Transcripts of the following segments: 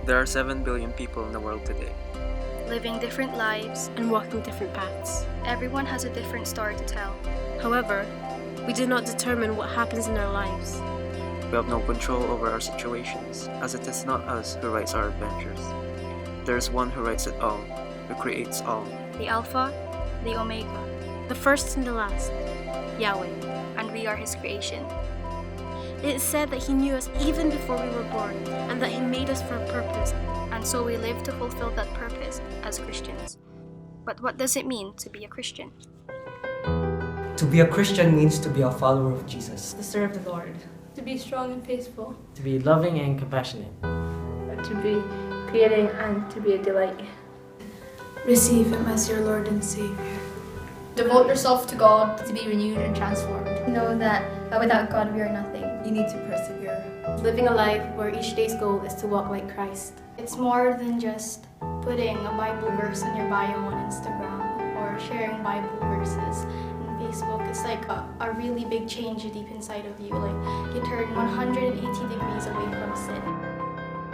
There are 7 billion people in the world today. Living different lives, and walking different paths. everyone has a different story to tell. However, we do not determine what happens in our lives. We have no control over our situations, as it is not us who writes our adventures. There is one who writes it all, who creates all. The Alpha, the Omega, The first and the last, Yahweh. and we are His creation. It is said that He knew us even before we were born, and that He made us for a purpose. And so we live to fulfill that purpose as Christians. But what does it mean to be a Christian? To be a Christian means to be a follower of Jesus. To serve the Lord, To be strong and faithful, to be loving and compassionate, to be creating and to be a delight. Receive Him as your Lord and Savior. Devote yourself to God, to be renewed and transformed. Know that without God we are nothing. You need to persevere. Living a life where each day's goal is to walk like Christ. It's more than just putting a Bible verse in your bio on Instagram or sharing Bible verses on Facebook. It's like a really big change deep inside of you. Like you turn 180 degrees away from sin.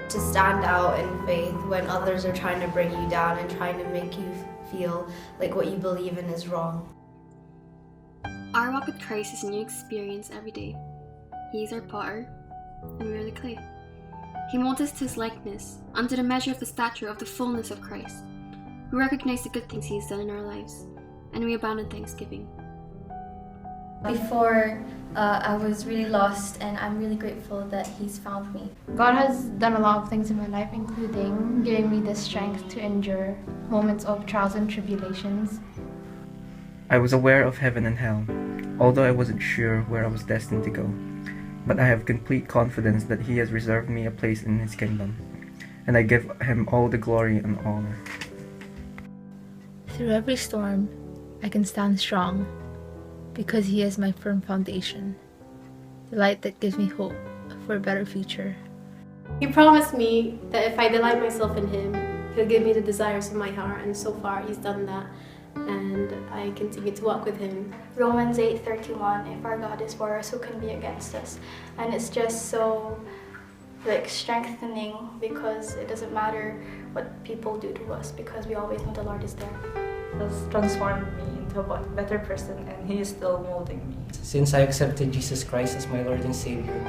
To stand out in faith when others are trying to bring you down and trying to make you feel like what you believe in is wrong. Our walk with Christ is a new experience every day. He is our potter, and we are the clay. He molds us to His likeness, under the measure of the stature of the fullness of Christ. We recognize the good things He has done in our lives, and we abound in thanksgiving. Before, I was really lost, and I'm really grateful that He's found me. God has done a lot of things in my life, including giving me the strength to endure moments of trials and tribulations. I was aware of heaven and hell, although I wasn't sure where I was destined to go. But I have complete confidence that He has reserved me a place in His kingdom, and I give Him all the glory and honor. Through every storm, I can stand strong because He is my firm foundation, the light that gives me hope for a better future. He promised me that if I delight myself in Him, He'll give me the desires of my heart, and so far He's done that, and I continue to walk with Him. Romans 8:31, if our God is for us, who can be against us? And it's just so strengthening because it doesn't matter what people do to us because we always know the Lord is there. has transformed me into a better person, and He is still molding me. Since I accepted Jesus Christ as my Lord and Savior,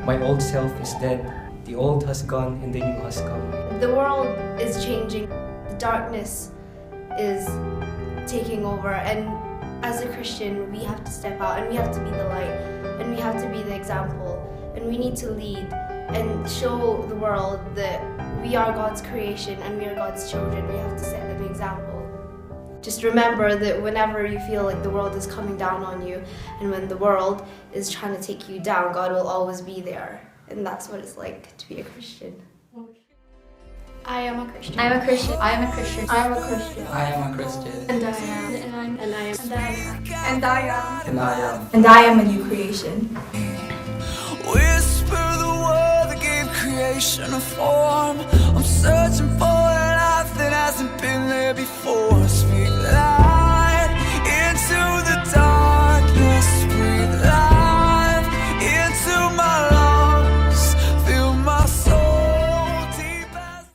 my old self is dead. The old has gone and the new has come. The world is changing. The darkness is taking over, and as a Christian, we have to step out and we have to be the light and we have to be the example, and we need to lead and show the world that we are God's creation and we are God's children. We have to set an example. Just remember that whenever you feel like the world is coming down on you and when the world is trying to take you down, God will always be there. And that's what it's like to be a Christian. I am a Christian. I am a Christian. I am a Christian. I am a Christian. I am a Christian. And I am. And I am. And I am. And I am. And I am a new creation. Whisper the word that gave creation a form. I'm searching for a life that hasn't been there before.